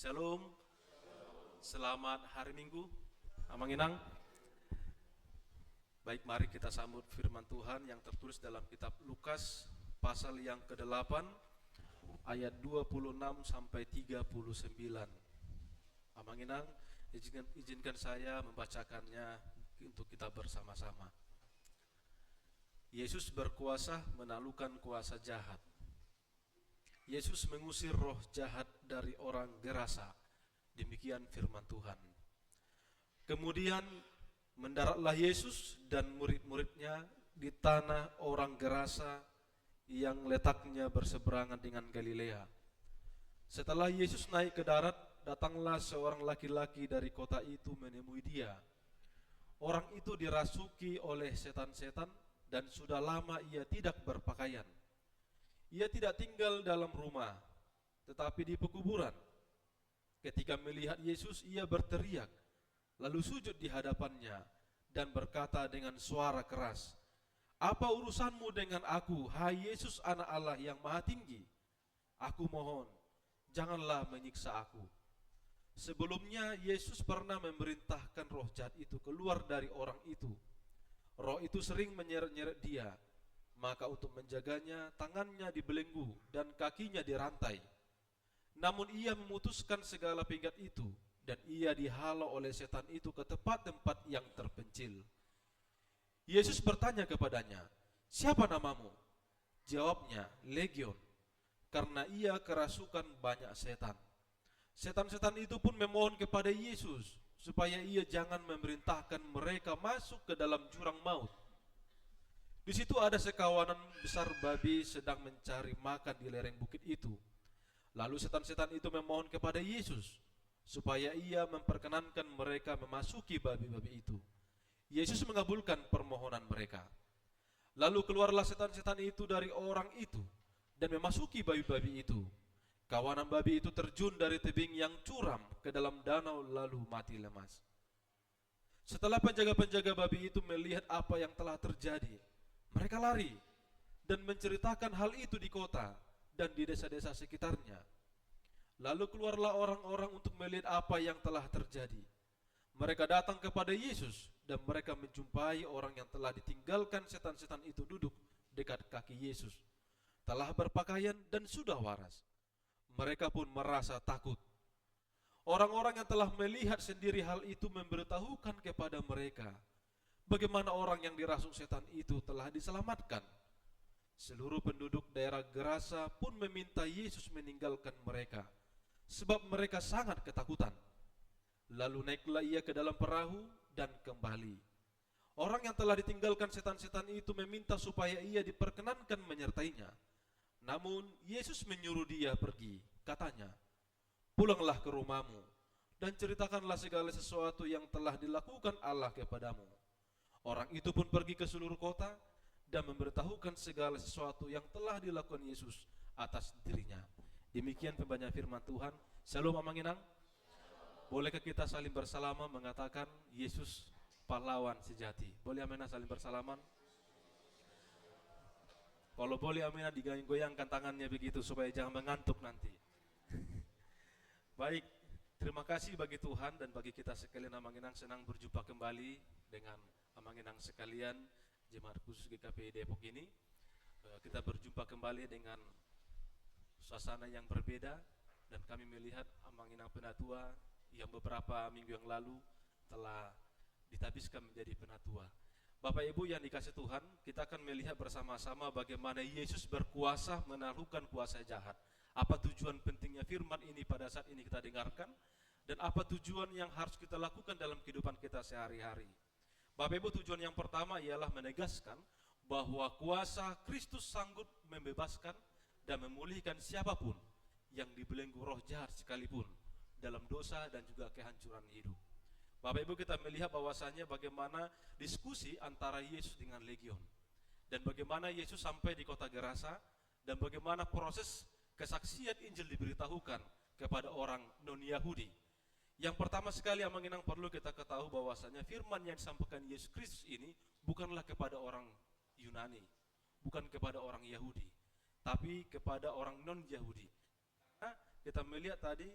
Shalom, selamat hari Minggu, Amanginang. Baik, mari kita sambut firman Tuhan yang tertulis dalam kitab Lukas pasal yang ke-8 ayat 26 sampai 39. Amanginang, izinkan saya membacakannya untuk kita bersama-sama. Yesus berkuasa menaklukkan kuasa jahat. Yesus mengusir roh jahat dari orang Gerasa. Demikian firman Tuhan. Kemudian mendaratlah Yesus dan murid-muridnya di tanah orang Gerasa yang letaknya berseberangan dengan Galilea. Setelah Yesus naik ke darat, datanglah seorang laki-laki dari kota itu menemui dia. Orang itu dirasuki oleh setan-setan dan sudah lama ia tidak berpakaian. Ia tidak tinggal dalam rumah, tetapi di pekuburan. Ketika melihat Yesus, ia berteriak, lalu sujud di hadapannya dan berkata dengan suara keras, "Apa urusanmu dengan aku, hai Yesus anak Allah yang maha tinggi? Aku mohon, janganlah menyiksa aku." Sebelumnya Yesus pernah memerintahkan roh jahat itu keluar dari orang itu. Roh itu sering menyeret-nyeret dia. Maka untuk menjaganya, tangannya dibelenggu dan kakinya dirantai. Namun ia memutuskan segala pinggat itu, dan ia dihalau oleh setan itu ke tempat-tempat yang terpencil. Yesus bertanya kepadanya, "Siapa namamu?" Jawabnya, "Legion," karena ia kerasukan banyak setan. Setan-setan itu pun memohon kepada Yesus supaya ia jangan memerintahkan mereka masuk ke dalam jurang maut. Di situ ada sekawanan besar babi sedang mencari makan di lereng bukit itu. Lalu setan-setan itu memohon kepada Yesus supaya ia memperkenankan mereka memasuki babi-babi itu. Yesus mengabulkan permohonan mereka. Lalu keluarlah setan-setan itu dari orang itu dan memasuki babi-babi itu. Kawanan babi itu terjun dari tebing yang curam ke dalam danau lalu mati lemas. Setelah penjaga-penjaga babi itu melihat apa yang telah terjadi, mereka lari dan menceritakan hal itu di kota dan di desa-desa sekitarnya. Lalu keluarlah orang-orang untuk melihat apa yang telah terjadi. Mereka datang kepada Yesus dan mereka menjumpai orang yang telah ditinggalkan setan-setan itu duduk dekat kaki Yesus, telah berpakaian dan sudah waras. Mereka pun merasa takut. Orang-orang yang telah melihat sendiri hal itu memberitahukan kepada mereka bagaimana orang yang dirasuk setan itu telah diselamatkan. Seluruh penduduk daerah Gerasa pun meminta Yesus meninggalkan mereka, sebab mereka sangat ketakutan. Lalu naiklah ia ke dalam perahu dan kembali. Orang yang telah ditinggalkan setan-setan itu meminta supaya ia diperkenankan menyertainya. Namun Yesus menyuruh dia pergi, katanya, "Pulanglah ke rumahmu dan ceritakanlah segala sesuatu yang telah dilakukan Allah kepadamu." Orang itu pun pergi ke seluruh kota dan memberitahukan segala sesuatu yang telah dilakukan Yesus atas dirinya. Demikian pembacaan firman Tuhan. Shalom Amanginang. Bolehkah kita saling bersalaman mengatakan Yesus pahlawan sejati? Boleh amin saling bersalaman? Kalau boleh amin digoyang-goyangkan tangannya begitu supaya jangan mengantuk nanti. Baik, terima kasih bagi Tuhan dan bagi kita sekalian Amanginang, senang berjumpa kembali dengan Amanginang sekalian, Jemaat Khusus GKPI Depok ini. Kita berjumpa kembali dengan suasana yang berbeda dan kami melihat Amanginang Penatua yang beberapa minggu yang lalu telah ditabiskan menjadi penatua. Bapak Ibu yang dikasih Tuhan, kita akan melihat bersama-sama bagaimana Yesus berkuasa menaklukkan kuasa jahat. Apa tujuan pentingnya firman ini pada saat ini kita dengarkan, dan apa tujuan yang harus kita lakukan dalam kehidupan kita sehari-hari. Bapak Ibu, tujuan yang pertama ialah menegaskan bahwa kuasa Kristus sanggup membebaskan dan memulihkan siapapun yang dibelenggu roh jahat sekalipun dalam dosa dan juga kehancuran hidup. Bapak Ibu, kita melihat bahwasannya bagaimana diskusi antara Yesus dengan Legion, dan bagaimana Yesus sampai di kota Gerasa, dan bagaimana proses kesaksian Injil diberitahukan kepada orang non-Yahudi. Yang pertama sekali yang mengenang perlu kita ketahui bahwasanya firman yang disampaikan Yesus Kristus ini bukanlah kepada orang Yunani, bukan kepada orang Yahudi, tapi kepada orang non-Yahudi. Nah, kita melihat tadi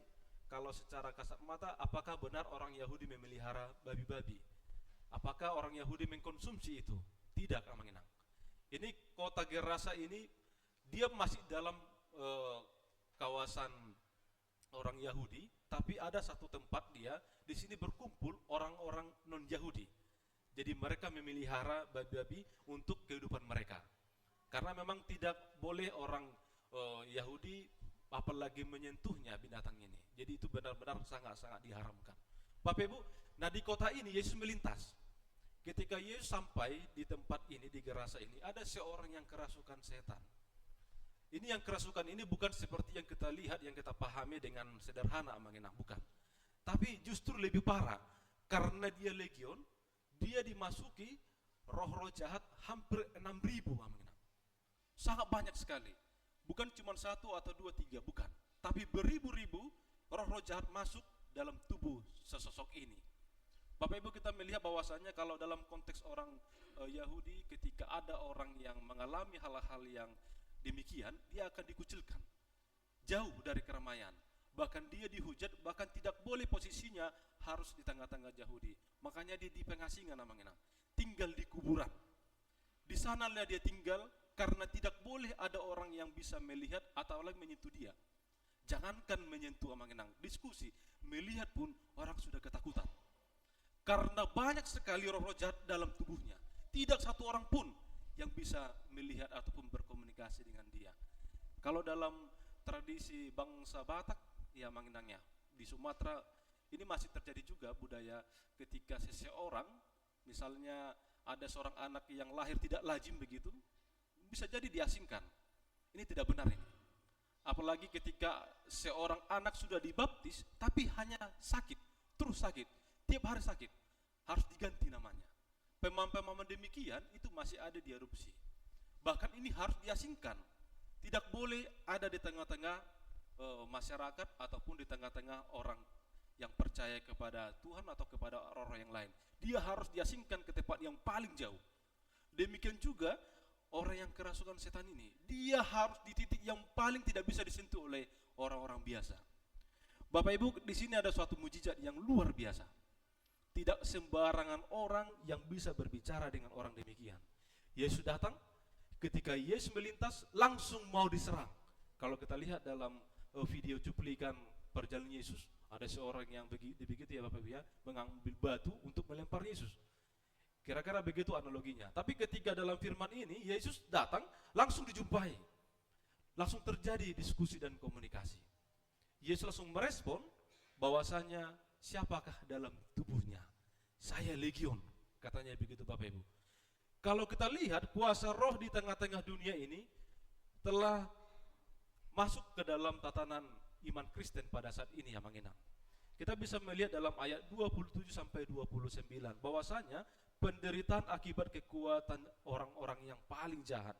kalau secara kasat mata, apakah benar orang Yahudi memelihara babi-babi? Apakah orang Yahudi mengkonsumsi itu? Tidak, Amang Inang. Ini kota Gerasa ini, dia masih dalam kawasan orang Yahudi, tapi ada satu tempat dia, di sini berkumpul orang-orang non-Yahudi. Jadi mereka memelihara babi-babi untuk kehidupan mereka. Karena memang tidak boleh orang Yahudi apalagi menyentuhnya binatang ini. Jadi itu benar-benar sangat-sangat diharamkan. Bapak Ibu, nah di kota ini Yesus melintas. Ketika Yesus sampai di tempat ini, di Gerasa ini, ada seorang yang kerasukan setan. Ini yang kerasukan ini bukan seperti yang kita lihat, yang kita pahami dengan sederhana, Amang Inang, bukan. Tapi justru lebih parah, karena dia legion, dia dimasuki roh-roh jahat hampir 6.000, Amang Inang. Sangat banyak sekali. Bukan cuma 1 atau 2, 3, bukan. Tapi beribu-ribu roh-roh jahat masuk dalam tubuh sesosok ini. Bapak Ibu, kita melihat bahwasanya kalau dalam konteks orang Yahudi, ketika ada orang yang mengalami hal-hal yang demikian, dia akan dikucilkan jauh dari keramaian. Bahkan dia dihujat, bahkan tidak boleh posisinya harus di tengah-tengah Yahudi. Makanya dia di pengasingan, Amang Inang, tinggal di kuburan. Di sanalah dia tinggal, karena tidak boleh ada orang yang bisa melihat atau lagi menyentuh dia. Jangankan menyentuh, Amang Inang, diskusi, melihat pun orang sudah ketakutan. Karena banyak sekali roh-roh jahat dalam tubuhnya. Tidak satu orang pun yang bisa melihat ataupun berkomunikasi dengan dia. Kalau dalam tradisi bangsa Batak, ya Amang Inangnya, di Sumatera ini masih terjadi juga budaya ketika seseorang, misalnya ada seorang anak yang lahir tidak lazim begitu, bisa jadi diasingkan. Ini tidak benar ini. Apalagi ketika seorang anak sudah dibaptis, tapi hanya sakit, terus sakit, tiap hari sakit, harus diganti namanya. Pemahaman-pemahaman demikian itu masih ada di erupsi. Bahkan ini harus diasingkan. Tidak boleh ada di tengah-tengah masyarakat ataupun di tengah-tengah orang yang percaya kepada Tuhan atau kepada orang-orang yang lain. Dia harus diasingkan ke tempat yang paling jauh. Demikian juga orang yang kerasukan setan ini, dia harus di titik yang paling tidak bisa disentuh oleh orang-orang biasa. Bapak Ibu, di sini ada suatu mujizat yang luar biasa. Tidak sembarangan orang yang bisa berbicara dengan orang demikian. Yesus datang, ketika Yesus melintas, langsung mau diserang. Kalau kita lihat dalam video cuplikan perjalanan Yesus, ada seorang yang begitu ya Bapak Ibu ya, mengambil batu untuk melempar Yesus. Kira-kira begitu analoginya. Tapi ketika dalam firman ini, Yesus datang, langsung dijumpai. Langsung terjadi diskusi dan komunikasi. Yesus langsung merespon bahwasanya siapakah dalam tubuhnya? Saya legion, katanya begitu Bapak Ibu. Kalau kita lihat kuasa roh di tengah-tengah dunia ini telah masuk ke dalam tatanan iman Kristen pada saat ini, Amang Inang. Kita bisa melihat dalam ayat 27 sampai 29 bahwasanya penderitaan akibat kekuatan orang-orang yang paling jahat.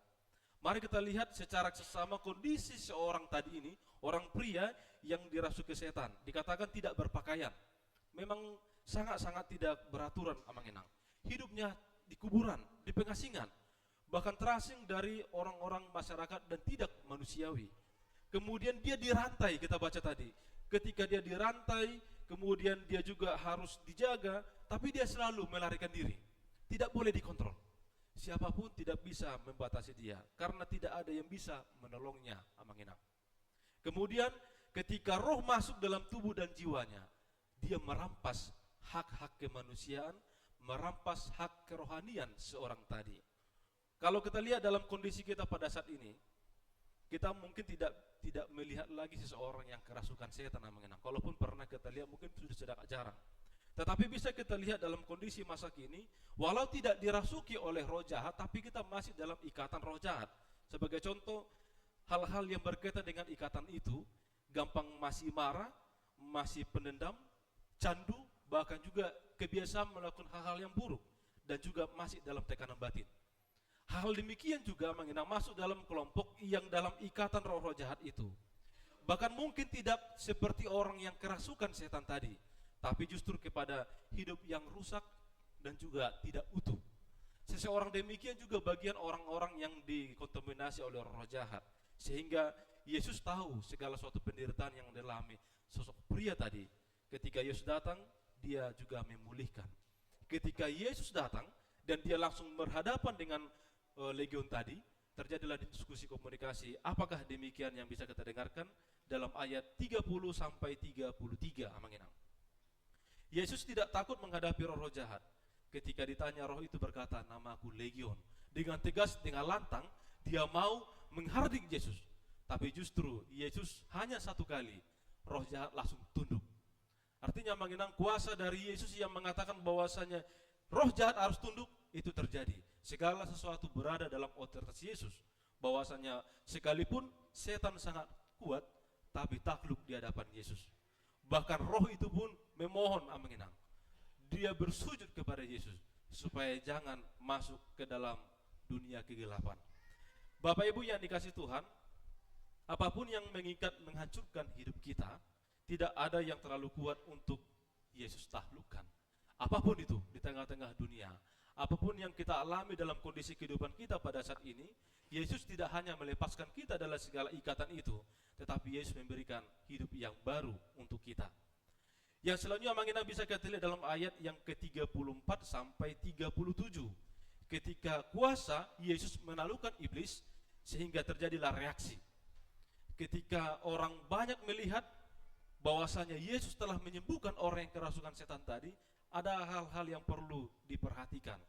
Mari kita lihat secara sesama kondisi seorang tadi ini, orang pria yang dirasuki setan, dikatakan tidak berpakaian. Memang sangat-sangat tidak beraturan, Amang Inang. Hidupnya di kuburan, di pengasingan, bahkan terasing dari orang-orang masyarakat dan tidak manusiawi. Kemudian dia dirantai, kita baca tadi. Ketika dia dirantai, kemudian dia juga harus dijaga, tapi dia selalu melarikan diri. Tidak boleh dikontrol. Siapapun tidak bisa membatasi dia, karena tidak ada yang bisa menolongnya, Amang Inang. Kemudian ketika roh masuk dalam tubuh dan jiwanya, dia merampas hak-hak kemanusiaan, merampas hak kerohanian seorang tadi. Kalau kita lihat dalam kondisi kita pada saat ini, kita mungkin tidak melihat lagi seseorang yang kerasukan setan, Amang Inang. Kalaupun pernah kita lihat, mungkin sudah sedang jarang. Tetapi bisa kita lihat dalam kondisi masa kini, walau tidak dirasuki oleh roh jahat, tapi kita masih dalam ikatan roh jahat. Sebagai contoh, hal-hal yang berkaitan dengan ikatan itu, gampang masih marah, masih pendendam, candu, bahkan juga kebiasaan melakukan hal-hal yang buruk, dan juga masih dalam tekanan batin. Hal demikian juga mengenang masuk dalam kelompok yang dalam ikatan roh-roh jahat itu. Bahkan mungkin tidak seperti orang yang kerasukan setan tadi, tapi justru kepada hidup yang rusak dan juga tidak utuh. Seseorang demikian juga bagian orang-orang yang dikontaminasi oleh roh jahat, sehingga Yesus tahu segala suatu penderitaan yang dialami, sosok pria tadi, ketika Yesus datang, dia juga memulihkan. Ketika Yesus datang dan dia langsung berhadapan dengan legion tadi, terjadilah diskusi komunikasi. Apakah demikian yang bisa kita dengarkan dalam ayat 30 sampai 33 Amanginang. Yesus tidak takut menghadapi roh-roh jahat. Ketika ditanya, roh itu berkata, namaku legion. Dengan tegas, dengan lantang, dia mau menghardik Yesus. Tapi justru Yesus hanya satu kali, roh jahat langsung tunduk. Artinya mengenang kuasa dari Yesus yang mengatakan bahwasanya roh jahat harus tunduk, itu terjadi. Segala sesuatu berada dalam otoritas Yesus. Bahwasanya sekalipun setan sangat kuat, tapi takluk di hadapan Yesus. Bahkan roh itu pun memohon mengenang. Dia bersujud kepada Yesus supaya jangan masuk ke dalam dunia kegelapan. Bapak Ibu yang dikasih Tuhan, apapun yang mengikat, menghancurkan hidup kita, tidak ada yang terlalu kuat untuk Yesus taklukkan. Apapun itu di tengah-tengah dunia, apapun yang kita alami dalam kondisi kehidupan kita pada saat ini, Yesus tidak hanya melepaskan kita dari segala ikatan itu, tetapi Yesus memberikan hidup yang baru untuk kita. Yang selanjutnya kita bisa kita lihat dalam ayat yang ke-34 sampai 37. Ketika kuasa Yesus menaklukkan iblis, sehingga terjadilah reaksi. Ketika orang banyak melihat bahwasanya Yesus telah menyembuhkan orang yang kerasukan setan tadi, ada hal-hal yang perlu diperhatikan.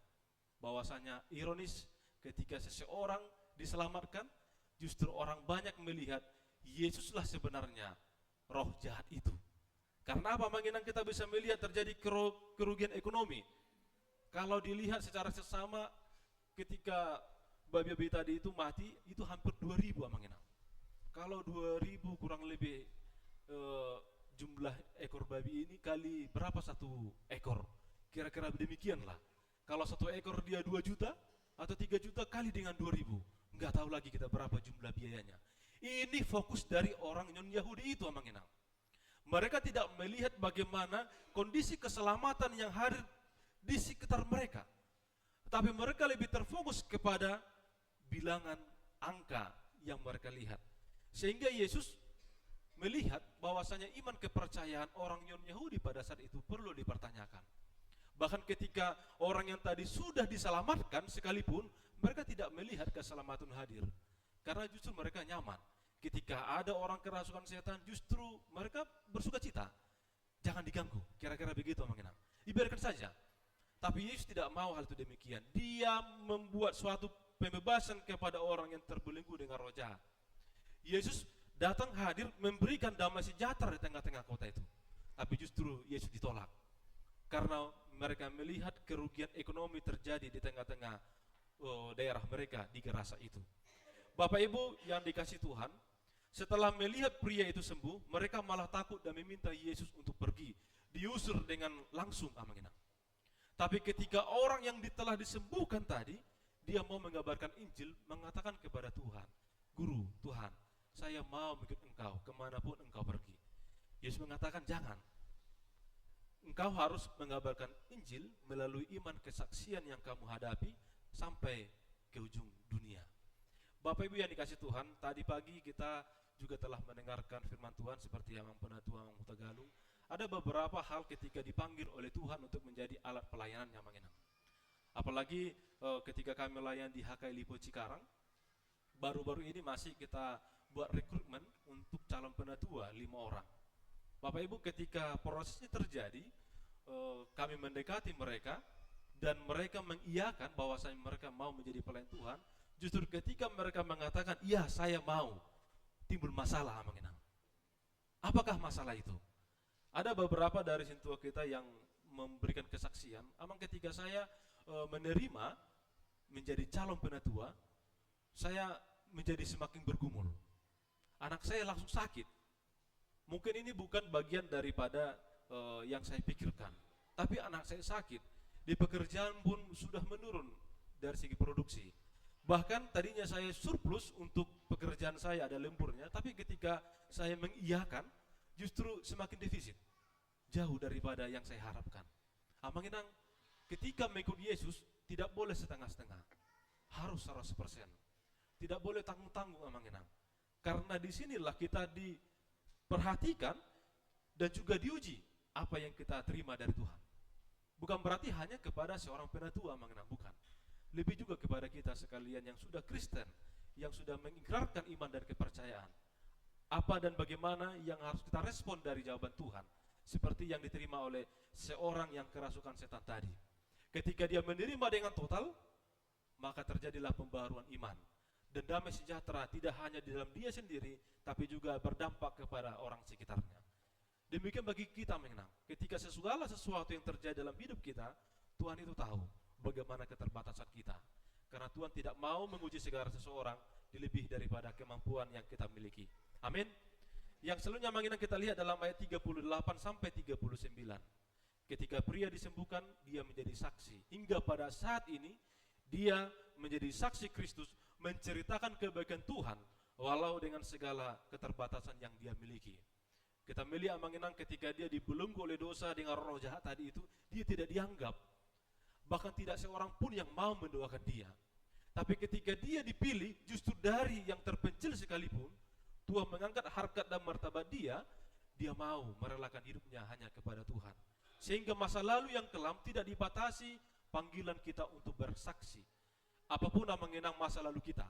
Bahwasanya ironis, ketika seseorang diselamatkan, justru orang banyak melihat Yesuslah sebenarnya roh jahat itu. Karena apa? Mengenang kita bisa melihat terjadi kerugian ekonomi. Kalau dilihat secara sesama, ketika babi-babi tadi itu mati, itu hampir 2.000 mengenang. Kalau 2.000 kurang lebih jumlah ekor babi ini kali berapa satu ekor? Kira-kira demikianlah. Kalau satu ekor dia 2 juta atau 3 juta kali dengan 2.000. Enggak tahu lagi kita berapa jumlah biayanya. Ini fokus dari orang non-Yahudi itu mengenang. Mereka tidak melihat bagaimana kondisi keselamatan yang hadir di sekitar mereka. Tapi mereka lebih terfokus kepada bilangan angka yang mereka lihat. Sehingga Yesus melihat bahwasanya iman kepercayaan orang non-Yahudi pada saat itu perlu dipertanyakan. Bahkan ketika orang yang tadi sudah diselamatkan sekalipun, mereka tidak melihat keselamatan hadir. Karena justru mereka nyaman. Ketika ada orang kerasukan setan, justru mereka bersuka cita. Jangan diganggu, kira-kira begitu mengenang. Dibiarkan saja. Tapi Yesus tidak mau hal itu demikian. Dia membuat suatu pembebasan kepada orang yang terbelenggu dengan roh jahat. Yesus datang hadir memberikan damai sejahtera di tengah-tengah kota itu. Tapi justru Yesus ditolak. Karena mereka melihat kerugian ekonomi terjadi di tengah-tengah daerah mereka di Gerasa itu. Bapak Ibu yang dikasih Tuhan, setelah melihat pria itu sembuh, mereka malah takut dan meminta Yesus untuk pergi. Diusir dengan langsung mengenang. Tapi ketika orang yang telah disembuhkan tadi, dia mau mengabarkan Injil, mengatakan kepada Tuhan, Guru, Tuhan, saya mau mengikut engkau kemanapun engkau pergi. Yesus mengatakan, jangan. Engkau harus mengabarkan Injil melalui iman kesaksian yang kamu hadapi sampai ke ujung dunia. Bapak Ibu yang dikasih Tuhan, tadi pagi kita juga telah mendengarkan firman Tuhan seperti yang Penatua Mutagalung. Ada beberapa hal ketika dipanggil oleh Tuhan untuk menjadi alat pelayanan yang mengenang. Apalagi ketika kami melayani di HKI Lipo Cikarang, baru-baru ini masih kita buat rekrutmen untuk calon penatua 5 orang. Bapak Ibu, ketika prosesnya terjadi, kami mendekati mereka dan mereka mengiyakan bahwasanya mereka mau menjadi pelayan Tuhan. Justru ketika mereka mengatakan, iya saya mau, timbul masalah mengenang. Apakah masalah itu? Ada beberapa dari sintua kita yang memberikan kesaksian, amang ketika saya menerima menjadi calon penatua, saya menjadi semakin bergumul. Anak saya langsung sakit. Mungkin ini bukan bagian daripada yang saya pikirkan, tapi anak saya sakit. Di pekerjaan pun sudah menurun dari segi produksi. Bahkan tadinya saya surplus untuk pekerjaan saya, ada lemburnya, tapi ketika saya mengiyakan, justru semakin defisit. Jauh daripada yang saya harapkan. Mengenang, ketika mengikut Yesus, tidak boleh setengah-setengah. Harus 100%. Tidak boleh tanggung-tanggung mengenang. Karena disinilah kita diperhatikan dan juga diuji apa yang kita terima dari Tuhan. Bukan berarti hanya kepada seorang penatua mengenang, bukan. Lebih juga kepada kita sekalian yang sudah Kristen, yang sudah mengikrarkan iman dan kepercayaan. Apa dan bagaimana yang harus kita respon dari jawaban Tuhan, seperti yang diterima oleh seorang yang kerasukan setan tadi. Ketika dia menerima dengan total, maka terjadilah pembaharuan iman. Dan damai sejahtera tidak hanya di dalam dia sendiri, tapi juga berdampak kepada orang sekitarnya. Demikian bagi kita mengenang, ketika segala sesuatu yang terjadi dalam hidup kita, Tuhan itu tahu bagaimana keterbatasan kita. Karena Tuhan tidak mau menguji segala seseorang lebih daripada kemampuan yang kita miliki. Amin. Yang selanjutnya mengenang kita lihat dalam ayat 38 sampai 39. Ketika pria disembuhkan, dia menjadi saksi. Hingga pada saat ini, dia menjadi saksi Kristus, menceritakan kebaikan Tuhan, walau dengan segala keterbatasan yang dia miliki. Kita melihat mengenang ketika dia dibelenggu oleh dosa dengan roh jahat tadi itu, dia tidak dianggap. Bahkan tidak seorang pun yang mau mendoakan dia. Tapi ketika dia dipilih, justru dari yang terpencil sekalipun, Tuhan mengangkat harkat dan martabat dia mau merelakan hidupnya hanya kepada Tuhan. Sehingga masa lalu yang kelam tidak dibatasi panggilan kita untuk bersaksi. Apapun yang mengenang masa lalu kita,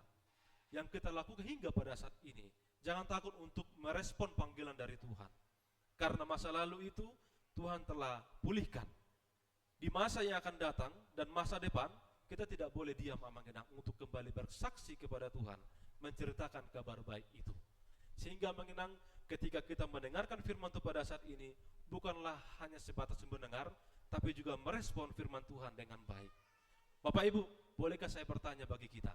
yang kita lakukan hingga pada saat ini, jangan takut untuk merespon panggilan dari Tuhan. Karena masa lalu itu Tuhan telah pulihkan. Di masa yang akan datang dan masa depan, kita tidak boleh diam mengenang untuk kembali bersaksi kepada Tuhan, menceritakan kabar baik itu. Sehingga mengenang ketika kita mendengarkan firman Tuhan pada saat ini, bukanlah hanya sebatas mendengar, tapi juga merespon firman Tuhan dengan baik. Bapak Ibu, bolehkah saya bertanya bagi kita?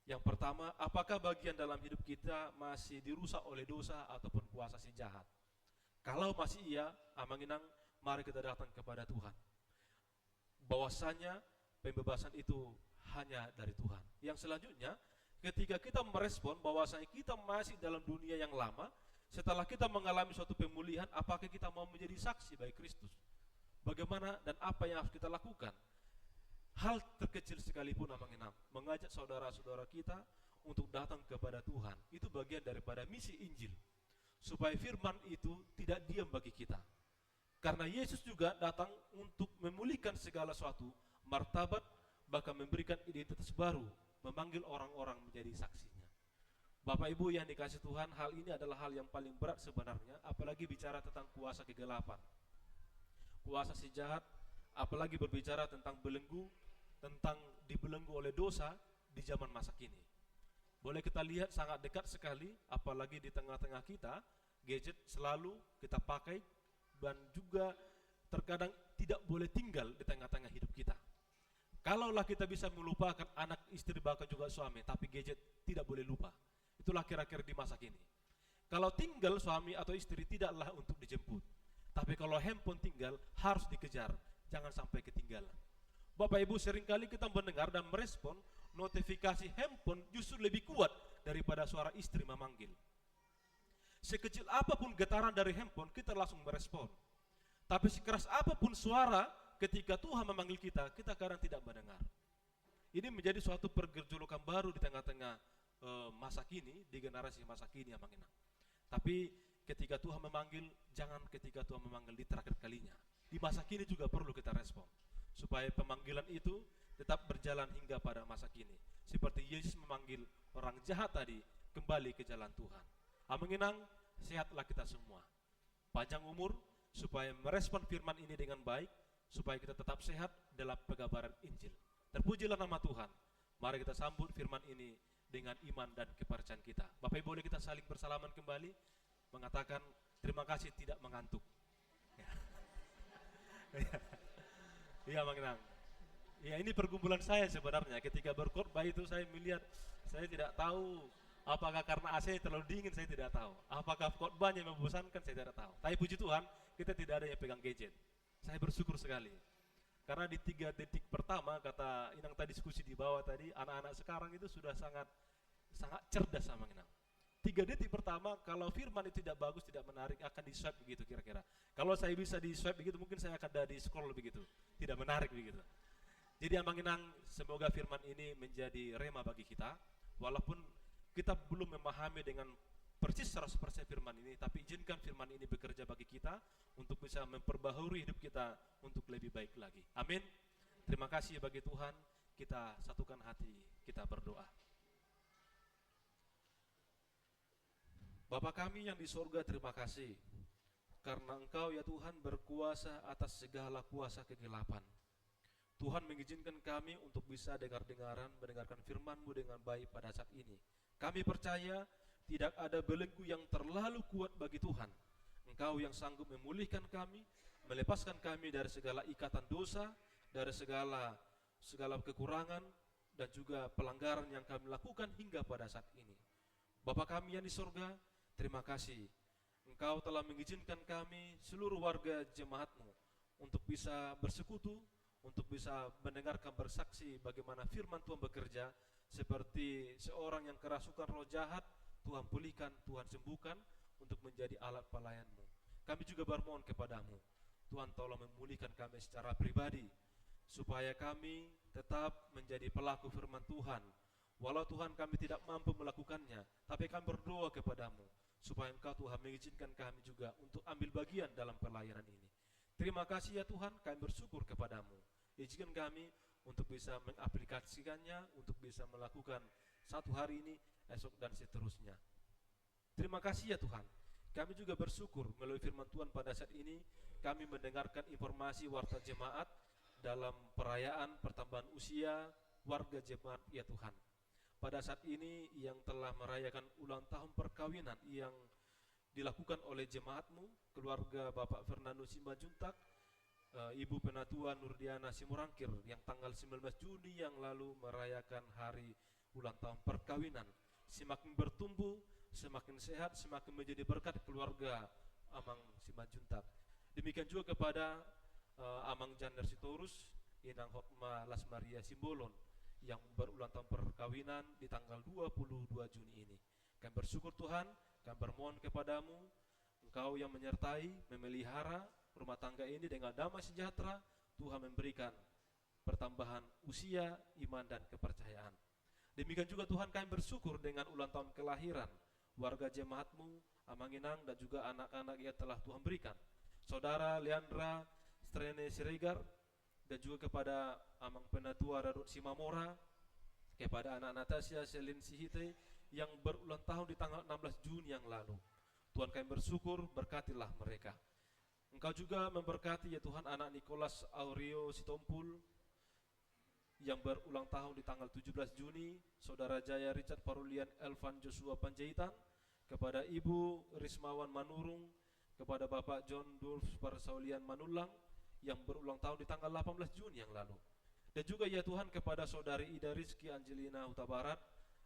Yang pertama, apakah bagian dalam hidup kita masih dirusak oleh dosa ataupun kuasa si jahat? Kalau masih iya, mengenang, mari kita datang kepada Tuhan. Bahwasanya pembebasan itu hanya dari Tuhan. Yang selanjutnya, ketika kita merespon bahwasanya kita masih dalam dunia yang lama, setelah kita mengalami suatu pemulihan, apakah kita mau menjadi saksi bagi Kristus? Bagaimana dan apa yang harus kita lakukan? Hal terkecil sekalipun mengenang, mengajak saudara-saudara kita untuk datang kepada Tuhan, itu bagian daripada misi Injil, supaya firman itu tidak diam bagi kita. Karena Yesus juga datang untuk memulihkan segala sesuatu, martabat, bahkan memberikan identitas baru, memanggil orang-orang menjadi saksinya. Bapak Ibu yang dikasih Tuhan, hal ini adalah hal yang paling berat sebenarnya, apalagi bicara tentang kuasa kegelapan, kuasa si jahat, apalagi berbicara tentang belenggu, tentang dibelenggu oleh dosa di zaman masa kini. Boleh kita lihat sangat dekat sekali, apalagi di tengah-tengah kita, gadget selalu kita pakai dan juga terkadang tidak boleh tinggal di tengah-tengah hidup kita. Kalaulah kita bisa melupakan anak, istri, bahkan juga suami, tapi gadget tidak boleh lupa. Itulah kira-kira di masa kini. Kalau tinggal suami atau istri tidaklah untuk dijemput, tapi kalau handphone tinggal harus dikejar, jangan sampai ketinggalan. Bapak Ibu, seringkali kita mendengar dan merespon notifikasi handphone justru lebih kuat daripada suara istri memanggil. Sekecil apapun getaran dari handphone, kita langsung merespon. Tapi sekeras apapun suara ketika Tuhan memanggil kita, kita kadang tidak mendengar. Ini menjadi suatu pergejolokan baru di tengah-tengah masa kini, di generasi masa kini yang mengenang. Tapi ketika Tuhan memanggil, jangan ketika Tuhan memanggil di terakhir kalinya. Di masa kini juga perlu kita respon, supaya pemanggilan itu tetap berjalan hingga pada masa kini. Seperti Yesus memanggil orang jahat tadi kembali ke jalan Tuhan. Mengenang, sehatlah kita semua. Panjang umur, supaya merespon firman ini dengan baik, supaya kita tetap sehat dalam pengabaran Injil. Terpujilah nama Tuhan. Mari kita sambut firman ini dengan iman dan kepercayaan kita. Bapak Ibu, boleh kita saling bersalaman kembali, mengatakan terima kasih tidak mengantuk. Iya mengenang. Ya, ini pergumulan saya sebenarnya. Ketika berkhotbah itu saya melihat, saya tidak tahu apakah karena AC terlalu dingin, saya tidak tahu. Apakah khotbahnya membosankan, saya tidak tahu. Tapi puji Tuhan, kita tidak ada yang pegang gadget. Saya bersyukur sekali. Karena di 3 detik pertama, kata Inang tadi diskusi di bawah tadi, anak-anak sekarang itu sudah sangat cerdas sama Inang. 3 detik pertama, kalau firman itu tidak bagus, tidak menarik, akan di swipe begitu kira-kira. Kalau saya bisa di swipe begitu, mungkin saya akan dari scroll begitu, tidak menarik begitu. Jadi Abang Inang, semoga firman ini menjadi rema bagi kita, walaupun kita belum memahami dengan persis 100% firman ini, tapi izinkan firman ini bekerja bagi kita untuk bisa memperbaharui hidup kita untuk lebih baik lagi. Amin. Terima kasih bagi Tuhan. Kita satukan hati, kita berdoa. Bapa kami yang di sorga, terima kasih karena Engkau ya Tuhan berkuasa atas segala kuasa kegelapan. Tuhan mengizinkan kami untuk bisa mendengarkan firman-Mu dengan baik pada saat ini. Kami percaya tidak ada belenggu yang terlalu kuat bagi Tuhan. Engkau yang sanggup memulihkan kami, melepaskan kami dari segala ikatan dosa, dari segala kekurangan dan juga pelanggaran yang kami lakukan hingga pada saat ini. Bapa kami yang di sorga, terima kasih. Engkau telah mengizinkan kami seluruh warga jemaat-Mu untuk bisa bersekutu, untuk bisa mendengarkan bersaksi bagaimana firman Tuhan bekerja, seperti seorang yang kerasukan roh jahat, Tuhan pulihkan, Tuhan sembuhkan untuk menjadi alat pelayan-Mu. Kami juga bermohon kepadamu, Tuhan tolong memulihkan kami secara pribadi, supaya kami tetap menjadi pelaku firman Tuhan. Walau Tuhan kami tidak mampu melakukannya, tapi kami berdoa kepadamu, supaya Engkau Tuhan mengizinkan kami juga untuk ambil bagian dalam pelayanan ini. Terima kasih ya Tuhan, kami bersyukur kepadamu. Izinkan kami untuk bisa mengaplikasikannya, untuk bisa melakukan satu hari ini, esok dan seterusnya. Terima kasih ya Tuhan. Kami juga bersyukur melalui firman Tuhan pada saat ini, kami mendengarkan informasi warta jemaat dalam perayaan pertambahan usia warga jemaat ya Tuhan. Pada saat ini yang telah merayakan ulang tahun perkawinan yang dilakukan oleh jemaat-Mu, keluarga Bapak Fernando Simanjuntak, Ibu Penatua Nurdiana Simorangkir yang tanggal 19 Juni yang lalu merayakan hari ulang tahun perkawinan, semakin bertumbuh, semakin sehat, semakin menjadi berkat keluarga Amang Simanjuntak. Demikian juga kepada Amang Jander Sitorus, Inang Hotma Las Maria Simbolon yang berulang tahun perkawinan di tanggal 22 Juni ini. Kami bersyukur Tuhan, kami bermohon kepadamu, Engkau yang menyertai, memelihara rumah tangga ini dengan damai sejahtera. Tuhan memberikan pertambahan usia, iman dan kepercayaan. Demikian juga Tuhan kami bersyukur dengan ulang tahun kelahiran warga jemaat-Mu, Amang Inang dan juga anak-anak yang telah Tuhan berikan. Saudara Leandra Strene Siregar dan juga kepada Amang Penatua Radot Simamora, kepada anak Natasha Selin Sihite yang berulang tahun di tanggal 16 Juni yang lalu. Tuhan kami bersyukur, berkatilah mereka. Engkau juga memberkati ya Tuhan anak Nicholas Aureo Sitompul yang berulang tahun di tanggal 17 Juni, Saudara Jaya Richard Parulian Elvan Joshua Panjaitan, kepada Ibu Rismawan Manurung, kepada Bapak John Dulf Parsaulian Manulang yang berulang tahun di tanggal 18 Juni yang lalu. Dan juga ya Tuhan kepada Saudari Ida Rizky Angelina Huta Barat,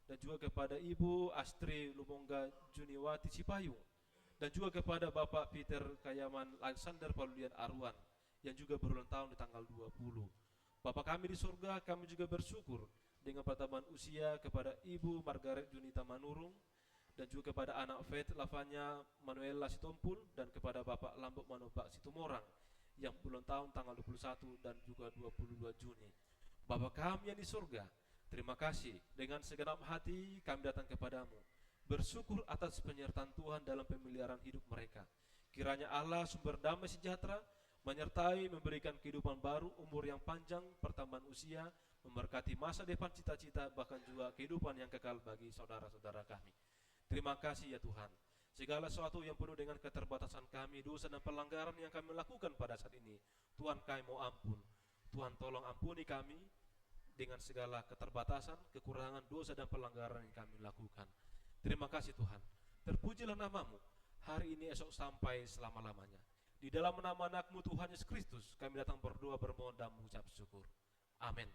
dan juga kepada Ibu Astri Lumongga Juniwati Cipayung, dan juga kepada Bapak Peter Kayaman Alexander Palulian Arwan yang juga berulang tahun di tanggal 20. Bapak kami di surga, kami juga bersyukur dengan pertambahan usia kepada Ibu Margaret Junita Manurung, dan juga kepada anak Faith Lavanya Manuela Sitompul, dan kepada Bapak Lambok Manobak Situmorang yang berulang tahun tanggal 21 dan juga 22 Juni. Bapak kami yang di surga, terima kasih, dengan segenap hati kami datang kepadamu, bersyukur atas penyertaan Tuhan dalam pemeliharaan hidup mereka. Kiranya Allah sumber damai sejahtera menyertai, memberikan kehidupan baru, umur yang panjang, pertambahan usia, memberkati masa depan, cita-cita, bahkan juga kehidupan yang kekal bagi saudara-saudara kami. Terima kasih ya Tuhan. Segala sesuatu yang penuh dengan keterbatasan kami, dosa dan pelanggaran yang kami lakukan pada saat ini, Tuhan kami mau ampun. Tuhan tolong ampuni kami dengan segala keterbatasan, kekurangan, dosa dan pelanggaran yang kami lakukan. Terima kasih Tuhan. Terpujilah namamu hari ini, esok sampai selama-lamanya. Di dalam nama anak-Mu Tuhan Yesus Kristus kami datang berdoa, bermohon dan mengucap syukur. Amin.